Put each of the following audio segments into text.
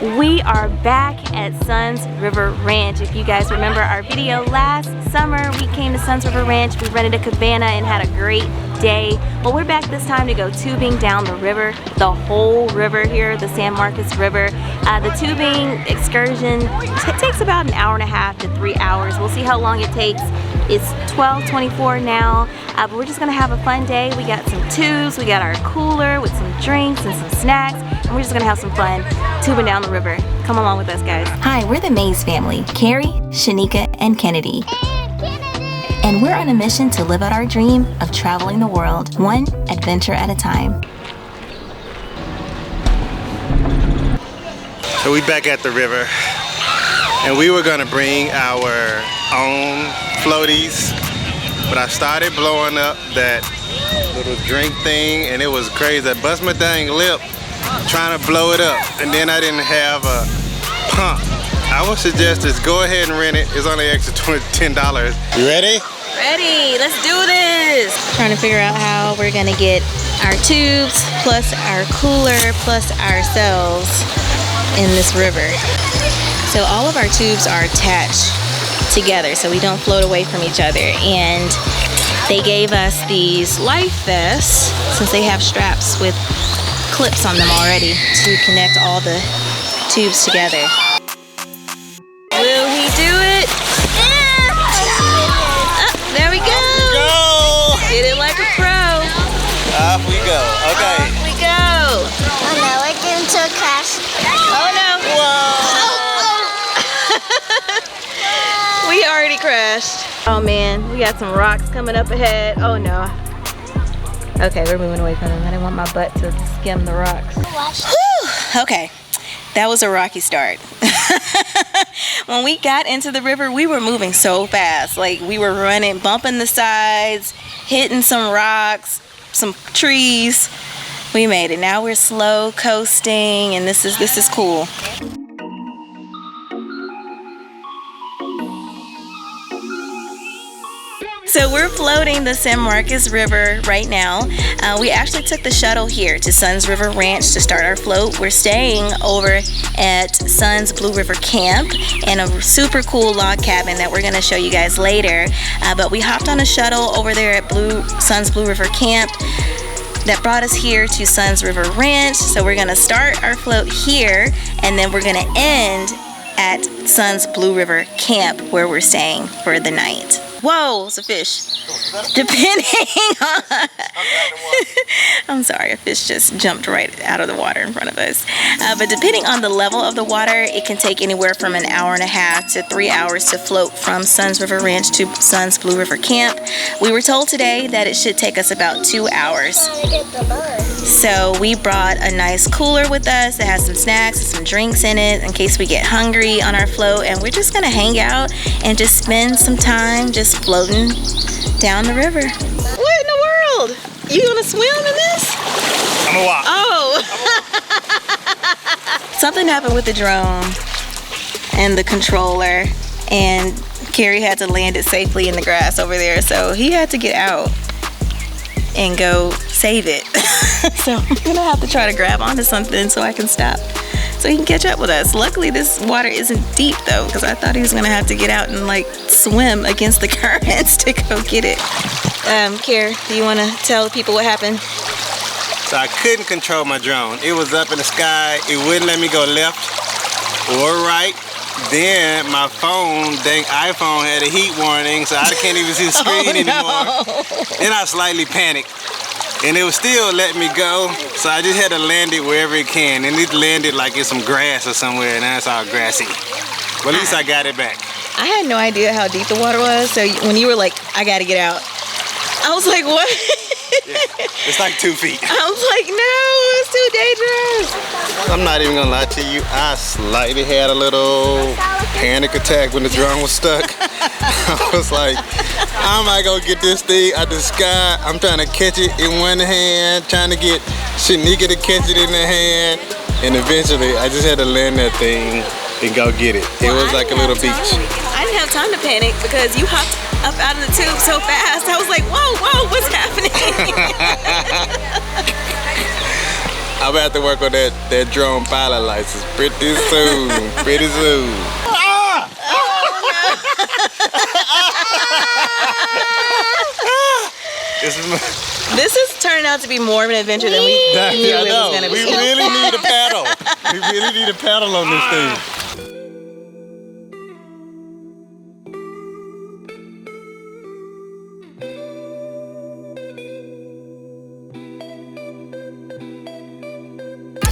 We are back at Suns River Ranch. If you guys remember our video last summer, we came to Suns River Ranch. We rented a cabana and had a great day. Well, we're back this time to go tubing down the river, the whole river here, the San Marcos River. The tubing excursion takes about an hour and a half to 3 hours. We'll see how long it takes. It's 12:24 now, but we're just gonna have a fun day. We got some tubes, we got our cooler with some drinks and some snacks, and we're just gonna have some fun tubing down the river. Come along with us, guys. Hi, we're the Mays family, Carrie, Shanika, and Kennedy. And we're on a mission to live out our dream of traveling the world, one adventure at a time. So we back at the river, and we were gonna bring our own floaties, but I started blowing up that little drink thing, and it was crazy. I bust my dang lip trying to blow it up, and then I didn't have a pump. I would suggest just go ahead and rent it. It's only extra $10. You ready? Ready, let's do this. Trying to figure out how we're gonna get our tubes plus our cooler plus ourselves in this river. So all of our tubes are attached together so we don't float away from each other, and they gave us these life vests since they have straps with clips on them already to connect all the tubes together. Will he do it? There we go! Get it like a pro. Off we go. Okay. Off we go. Oh no, we're getting to a crash. Oh no. Whoa! We already crashed. Oh man, we got some rocks coming up ahead. Oh no. Okay, we're moving away from them. I didn't want my butt to skim the rocks. Whew. Okay, that was a rocky start. When we got into the river, we were moving so fast. Like, we were running, bumping the sides, hitting some rocks, some trees. We made it. Now we're slow coasting, and this is cool. So we're floating the San Marcos River right now. We actually took the shuttle here to Suns River Ranch to start our float. We're staying over at Suns Blue River Camp in a super cool log cabin that we're gonna show you guys later. But we hopped on a shuttle over there at Suns Blue River Camp that brought us here to Suns River Ranch. So we're gonna start our float here, and then we're gonna end at Suns Blue River Camp where we're staying for the night. Whoa, it's a fish. Depending on... I'm sorry, a fish just jumped right out of the water in front of us. But depending on the level of the water, it can take anywhere from an hour and a half to 3 hours to float from Suns River Ranch to Suns Blue River Camp. We were told today that it should take us about 2 hours. So we brought a nice cooler with us that has some snacks and some drinks in it in case we get hungry on our float, and we're just gonna hang out and just spend some time just floating down the river. What in the world? You gonna swim in this? I'm gonna walk. Oh! Something happened with the drone and the controller, and Carrie had to land it safely in the grass over there, so he had to get out and go save it. So I'm gonna have to try to grab onto something so I can stop, so he can catch up with us. Luckily this water isn't deep though, because I thought he was gonna have to get out and like swim against the currents to go get it. Kier, do you want to tell the people what happened? So I couldn't control my drone. It was up in the sky. It wouldn't let me go left or right. Then my phone, dang iPhone, had a heat warning, so I can't even see the screen anymore. Then I slightly panicked, and it was still letting me go, so I just had to land it wherever it can, and it landed like in some grass or somewhere, and that's all grassy. But at least I got it back. I had no idea how deep the water was, so when you were like, I gotta get out, I was like, what? Yeah, it's like 2 feet. I was like, no, it's too dangerous. I'm not even gonna lie to you, I slightly had a little panic attack when the drone was stuck. I was like, how am I gonna get this thing out the sky? I'm trying to catch it in one hand, trying to get Shanika to catch it in the hand, and eventually I just had to land that thing and go get it. It was like a little beach. I didn't have time to panic because you hopped up out of the tube so fast. I was like, whoa, what's happening? I'm gonna have to work on that drone pilot license pretty soon. Pretty soon. This is turning out to be more of an adventure than we knew it was going to be. We really need a paddle. We really need a paddle on this thing.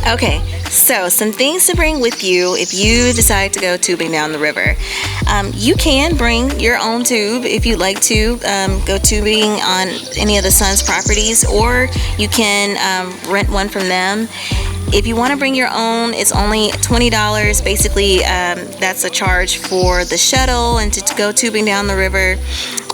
Okay, so some things to bring with you if you decide to go tubing down the river. You can bring your own tube if you'd like to go tubing on any of the Sun's properties, or you can rent one from them. If you want to bring your own, it's only $20. Basically, that's a charge for the shuttle and to go tubing down the river.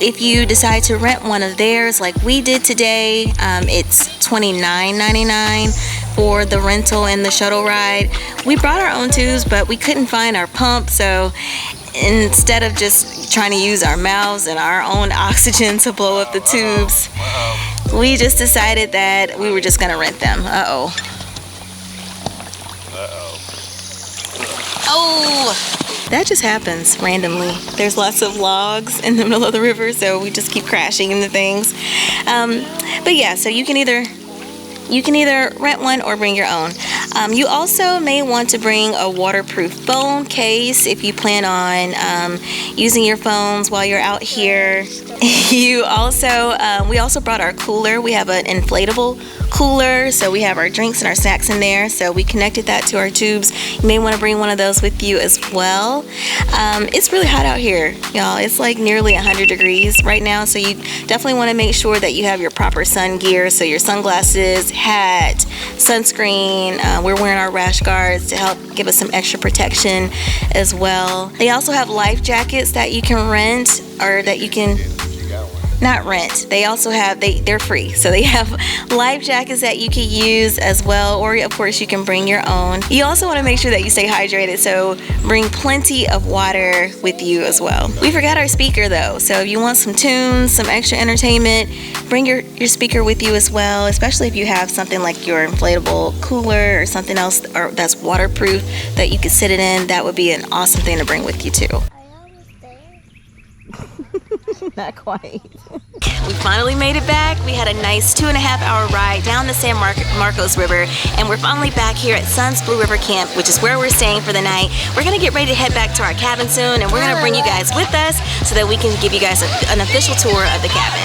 If you decide to rent one of theirs like we did today, it's $29.99 for the rental and the shuttle ride. We brought our own tubes, but we couldn't find our pump, so instead of just trying to use our mouths and our own oxygen to blow up the tubes, we just decided that we were just gonna rent them. Oh, that just happens randomly. There's lots of logs in the middle of the river, so we just keep crashing into things. But yeah, so you can either rent one or bring your own. You also may want to bring a waterproof phone case if you plan on using your phones while you're out here. We also brought our cooler. We have an inflatable cooler, so we have our drinks and our snacks in there, so we connected that to our tubes. You may want to bring one of those with you as well. It's really hot out here, y'all. It's like nearly 100 degrees right now, so you definitely want to make sure that you have your proper sun gear, so your sunglasses, hat, sunscreen. We're wearing our rash guards to help give us some extra protection as well. They also have life jackets that you can rent, or that you can not rent. They also have, they're free, so they have life jackets that you can use as well, or of course you can bring your own. You also want to make sure that you stay hydrated, so bring plenty of water with you as well. We forgot our speaker though, so if you want some tunes, some extra entertainment, bring your speaker with you as well, especially if you have something like your inflatable cooler or something else that's waterproof that you can sit it in. That would be an awesome thing to bring with you too. Not quite. We finally made it back. We had a nice 2.5-hour ride down the San Marcos River, and we're finally back here at Sun's Blue River Camp, which is where we're staying for the night. We're gonna get ready to head back to our cabin soon, and we're gonna bring you guys with us so that we can give you guys an official tour of the cabin.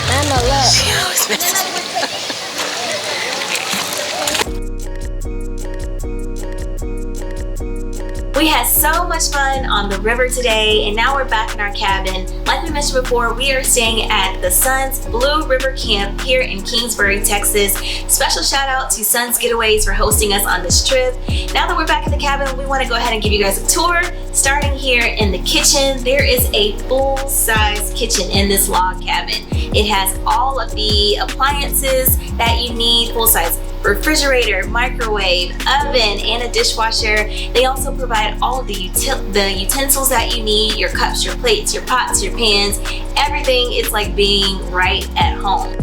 We had so much fun on the river today, and now we're back in our cabin. Like we mentioned before, we are staying at the Sun's Blue River Camp here in Kingsbury, Texas. Special shout out to Sun's Getaways for hosting us on this trip. Now that we're back in the cabin, we want to go ahead and give you guys a tour. Starting here in the kitchen, there is a full-size kitchen in this log cabin. It has all of the appliances that you need, full-size refrigerator, microwave, oven, and a dishwasher. They also provide all of the utensils that you need, your cups, your plates, your pots, your pans. Everything is like being right at home.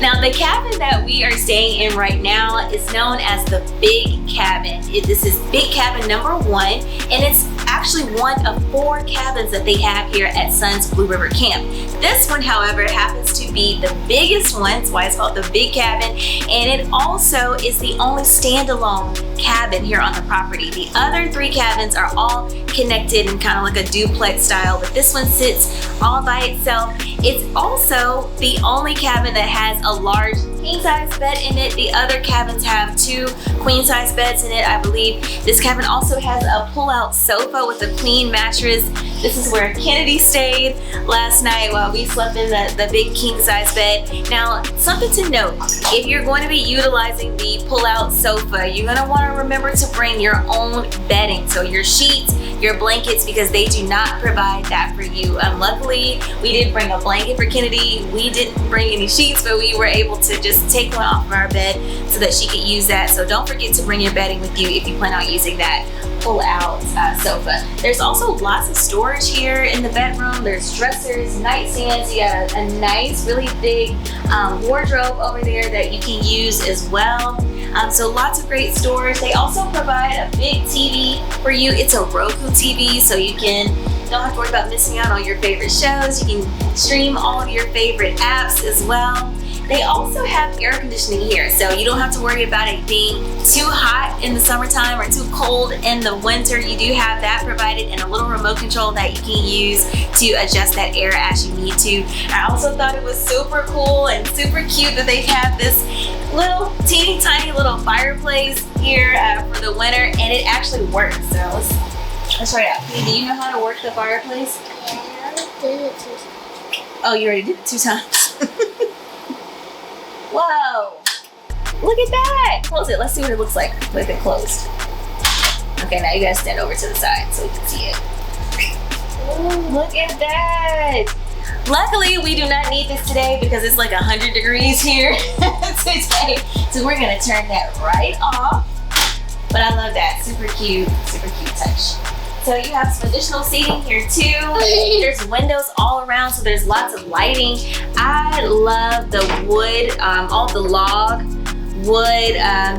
Now, the cabin that we are staying in right now is known as the Big Cabin. This is Big Cabin number 1, and it's actually one of 4 cabins that they have here at Sun's Blue River Camp. This one, however, happens to be the biggest one. That's why it's called the Big Cabin, and it also is the only standalone cabin here on the property. The other 3 cabins are all connected in kind of like a duplex style, but this one sits all by itself. It's also the only cabin that has a large king-size bed in it. The other cabins have 2 queen-size beds in it, I believe. This cabin also has a pull-out sofa with a queen mattress. This is where Kennedy stayed last night while we slept in the big king-size bed. Now, something to note, if you're going to be utilizing the pull-out sofa, you're going to want to remember to bring your own bedding. So your sheets, your blankets, because they do not provide that for you. Luckily, we did bring a blanket for Kennedy. We didn't bring any sheets, but we were able to just take one off of our bed so that she could use that. So don't forget to bring your bedding with you if you plan on using that pull-out sofa. There's also lots of storage here in the bedroom. There's dressers, nightstands. You got a nice, really big wardrobe over there that you can use as well. So lots of great storage. They also provide a big TV for you. It's a Roku TV, so you don't have to worry about missing out on your favorite shows. You can stream all of your favorite apps as well. They also have air conditioning here, so you don't have to worry about it being too hot in the summertime or too cold in the winter. You do have that provided and a little remote control that you can use to adjust that air as you need to. I also thought it was super cool and super cute that they have this little teeny tiny little fireplace here for the winter, and it actually works. So let's try it out. Do you know how to work the fireplace? Yeah, I did it 2 times. Oh, you already did it 2 times. Whoa! Look at that! Close it. Let's see what it looks like with it closed. Okay, now you gotta stand over to the side so you can see it. Ooh, look at that! Luckily, we do not need this today because it's like 100 degrees here today. So we're gonna turn that right off. But I love that. Super cute touch. So you have some additional seating here too. There's windows all around, so there's lots of lighting. I love the wood, all the log wood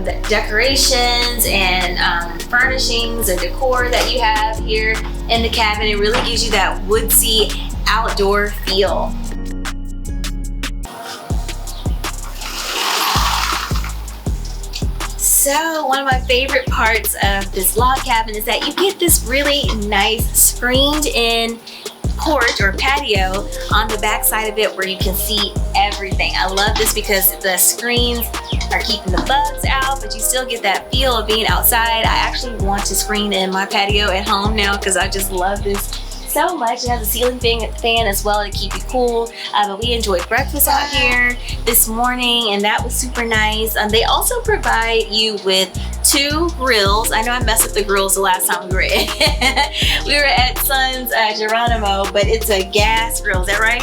the decorations and furnishings and decor that you have here in the cabin. It really gives you that woodsy outdoor feel. So one of my favorite parts of this log cabin is that you get this really nice screened in porch or patio on the back side of it where you can see everything. I love this because the screens are keeping the bugs out, but you still get that feel of being outside. I actually want to screen in my patio at home now because I just love this so much. It has a ceiling fan as well to keep you cool. But we enjoyed breakfast out here this morning, and that was super nice. They also provide you with 2 grills. I know I messed up the grills the last time we were we were at Son's Geronimo, but it's a gas grill. Is that right?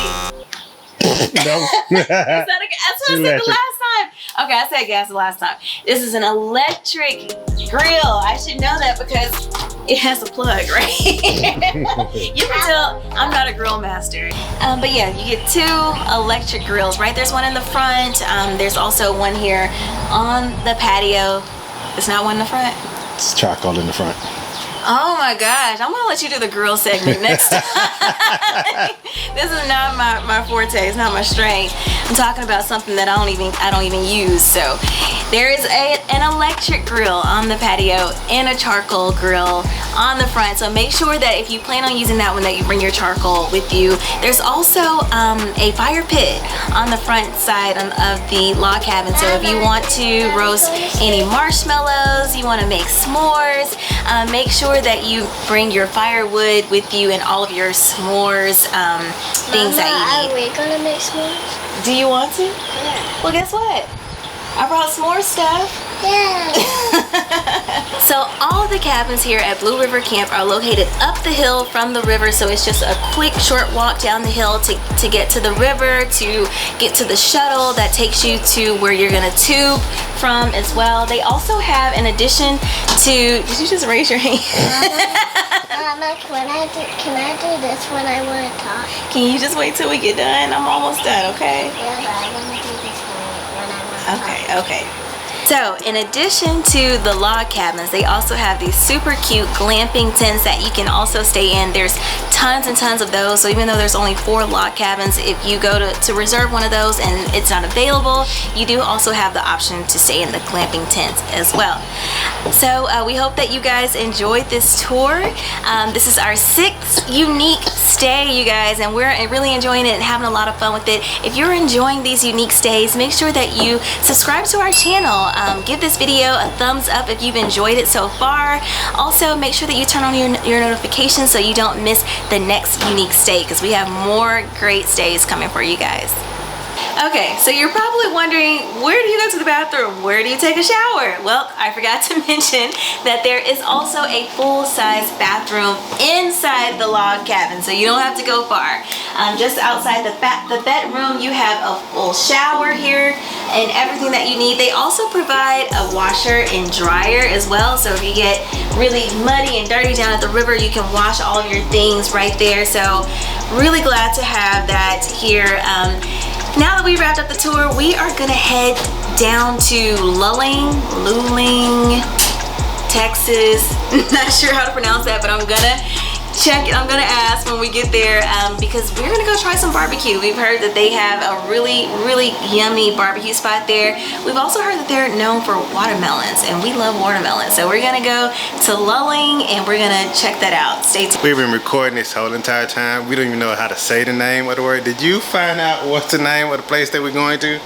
No. That's what I said the last time. Okay, I said gas the last time. This is an electric grill. I should know that because it has a plug, right? You can tell I'm not a grill master. But yeah, you get 2 electric grills, right? There's one in the front. There's also one here on the patio. There's not one in the front? It's charcoal in the front. Oh my gosh, I'm gonna let you do the grill segment next time. This is not my forte, it's not my strength. I'm talking about something that I don't even use. So there is an electric grill on the patio and a charcoal grill on the front. So make sure that if you plan on using that one, that you bring your charcoal with you. There's also a fire pit on the front side of the log cabin. So if you want to roast any marshmallows, you want to make s'mores, make sure that you bring your firewood with you and all of your s'mores things that you need. Are we gonna make s'mores? Do you want to? Yeah. Well, guess what? I brought s'more stuff. Yeah. So all the cabins here at Blue River Camp are located up the hill from the river, so it's just a quick short walk down the hill to get to the river, to get to the shuttle that takes you to where you're gonna tube from as well. They also have, in addition to, did you just raise your hand? Mama, can I do this when I want to talk? Can you just wait till we get done? I'm almost done, okay? Yeah, but I want to do this when I want to talk. Okay. So in addition to the log cabins, they also have these super cute glamping tents that you can also stay in. There's tons and tons of those. So even though there's only 4 log cabins, if you go to reserve one of those and it's not available, you do also have the option to stay in the glamping tents as well. So we hope that you guys enjoyed this tour. This is our 6th unique stay, you guys, and we're really enjoying it and having a lot of fun with it. If you're enjoying these unique stays, make sure that you subscribe to our channel. Give this video a thumbs up if you've enjoyed it so far. Also, make sure that you turn on your notifications so you don't miss the next unique stay, because we have more great stays coming for you guys. Okay, so you're probably wondering, where do you go to the bathroom? Where do you take a shower? Well, I forgot to mention that there is also a full-size bathroom inside the log cabin, so you don't have to go far. Just outside the bedroom, you have a full shower here and everything that you need. They also provide a washer and dryer as well, so if you get really muddy and dirty down at the river, you can wash all of your things right there. So really glad to have that here. Now that we wrapped up the tour, we are gonna head down to Luling, Texas. Not sure how to pronounce that, but I'm gonna check it. I'm gonna ask when we get there because we're gonna go try some barbecue. We've heard that they have a really yummy barbecue spot there. We've also heard that they're known for watermelons, and we love watermelons. So we're gonna go to Luling and we're gonna check that out. Stay tuned. We've been recording this whole entire time. We don't even know how to say the name of the word. Did you find out what's the name of the place that we're going to?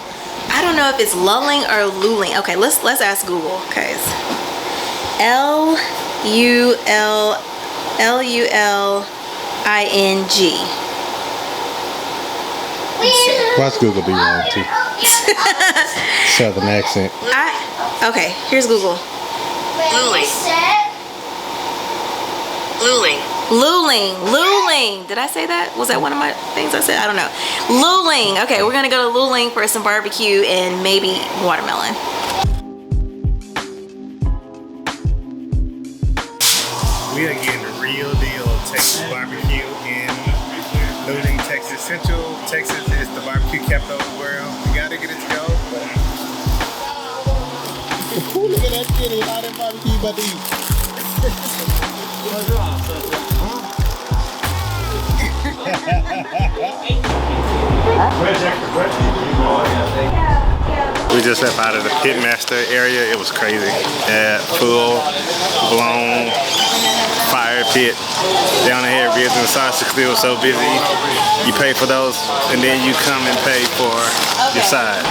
I don't know if it's Luling or Luling. Okay, let's ask Google. Okay, it's Luling. Watch Google be wrong too. Southern accent. Okay, here's Google. Luling. Did I say that? Was that one of my things I said? I don't know. Luling. Okay, we're gonna go to Luling for some barbecue and maybe watermelon. We are getting the real deal Texas barbecue in Luling, Texas. Central Texas is the barbecue capital of the world. We gotta get it to go. Ooh, look at that kitty. All that barbecue you about to eat. We just left out of the pitmaster area. It was crazy. Full blown fire pit. They only had ribs and sausage because it was so busy. You pay for those and then you come and pay for your side.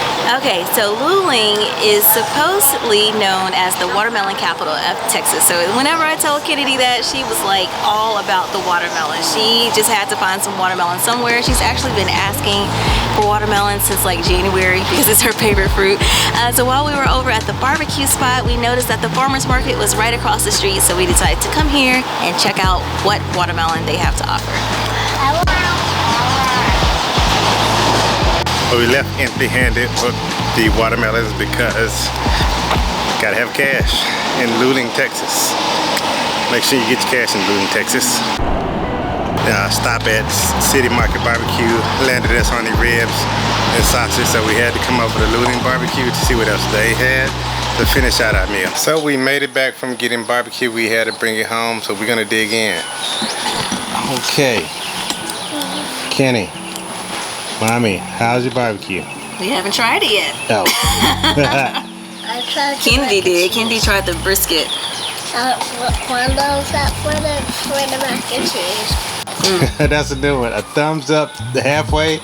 Okay, so Luling is supposedly known as the watermelon capital of Texas. So whenever I told Kennedy that, she was like all about the watermelon. She just had to find some watermelon somewhere. She's actually been asking for watermelon since like January because it's her favorite fruit. So while we were over at the barbecue spot, we noticed that the farmer's market was right across the street. So we decided to come here and check out what watermelon they have to offer. We left empty-handed with the watermelons because gotta have cash in Luling, Texas. Make sure you get your cash in Luling, Texas. Stop at City Market Barbecue, landed us on the ribs and sausage, so we had to come over to Luling Barbecue to see what else they had to finish out our meal. So we made it back from getting barbecue. We had to bring it home, so we're gonna dig in. Okay, Kenny. Mommy, how's your barbecue? We haven't tried it yet. Oh. I tried Kennedy did. Kennedy tried the brisket. One of that for the mac and cheese. That's a new one. A thumbs up halfway.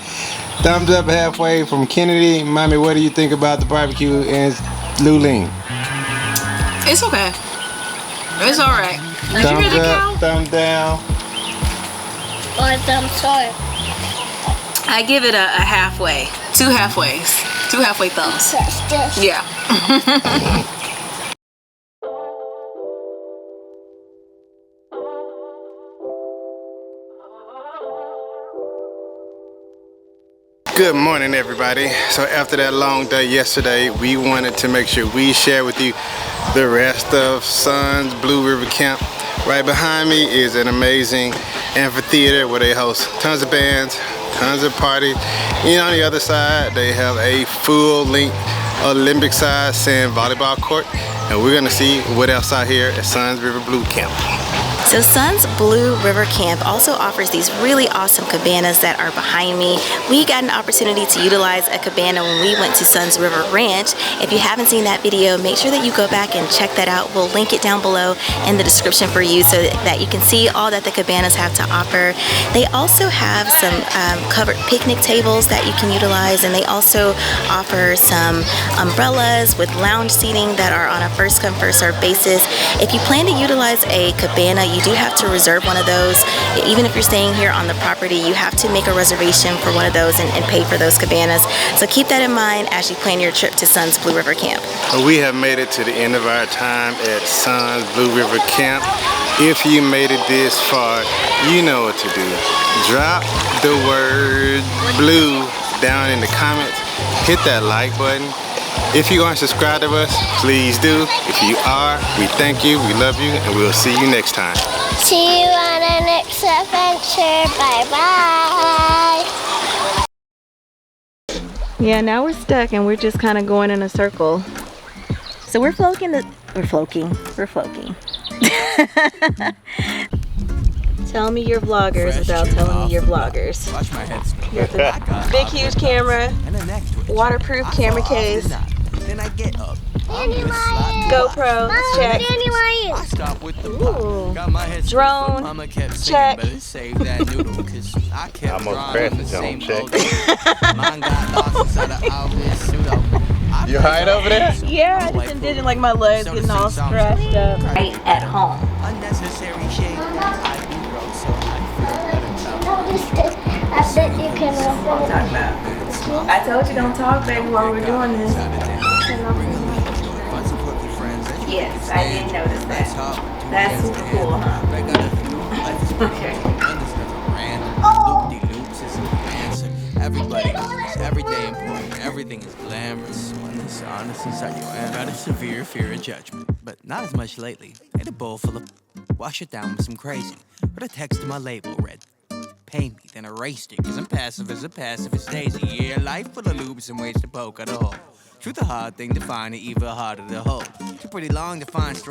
Thumbs up halfway from Kennedy. Mommy, what do you think about the barbecue in Luling? It's okay. It's all right. Thumbs up, thumb down. Or thumbs up. I give it a halfway. Two halfways. Two halfway thumbs. Yeah. Good morning, everybody. So after that long day yesterday, we wanted to make sure we share with you the rest of Sun's Blue River Camp. Right behind me is an amazing amphitheater where they host tons of bands, tons of parties. And on the other side, they have a full-length Olympic-sized sand volleyball court. And we're gonna see what else out here at Sun's River Blue Camp. So Sun's Blue River Camp also offers these really awesome cabanas that are behind me. We got an opportunity to utilize a cabana when we went to Sun's River Ranch. If you haven't seen that video, make sure that you go back and check that out. We'll link it down below in the description for you so that you can see all that the cabanas have to offer. They also have some covered picnic tables that you can utilize, and they also offer some umbrellas with lounge seating that are on a first come first serve basis. If you plan to utilize a cabana, you do have to reserve one of those. Even if you're staying here on the property, you have to make a reservation for one of those and pay for those cabanas. So keep that in mind as you plan your trip to Sun's Blue River Camp. We have made it to the end of our time at Sun's Blue River Camp. If you made it this far, you know what to do. Drop the word blue down in the comments. Hit that like button. If you aren't subscribed to us, please do. If you are, we thank you, we love you, and we'll see you next time. See you on the next adventure. Bye-bye. Yeah, now we're stuck and we're just kind of going in a circle. So we're floating. We're floating. Tell me your vloggers without telling me your vloggers. Watch my head spin. You got the big, huge camera, And the neck twitch. waterproof camera case, Then I get up. GoPro, check. I stop with the pop. Got my head Drone, Mama kept saying, check. better save that noodle, cause I kept Almost drawing crashed the the same drone, old. Mine got lost inside of Alvin's pseudo. You hide over there? Yeah, I just envision like my legs getting all scratched up. Right at home. Unnecessary shade. I do grow, so I No, just I bet you can walk I told you don't talk, baby, while we're doing this. Yes, I did notice that. That's super cool, huh? Everybody knows, every day important, everything is glamorous when it's honest inside your hand. Got a severe fear of judgment, but not as much lately. Ate a bowl full of wash it down with some crazy. Put a text to my label, read, pay me, then erased it, cause I'm passive as a pacifist daisy. Yeah, life full of loops and ways to poke at a hole. Truth a hard thing to find, and even harder to hold. Too pretty long to find stride.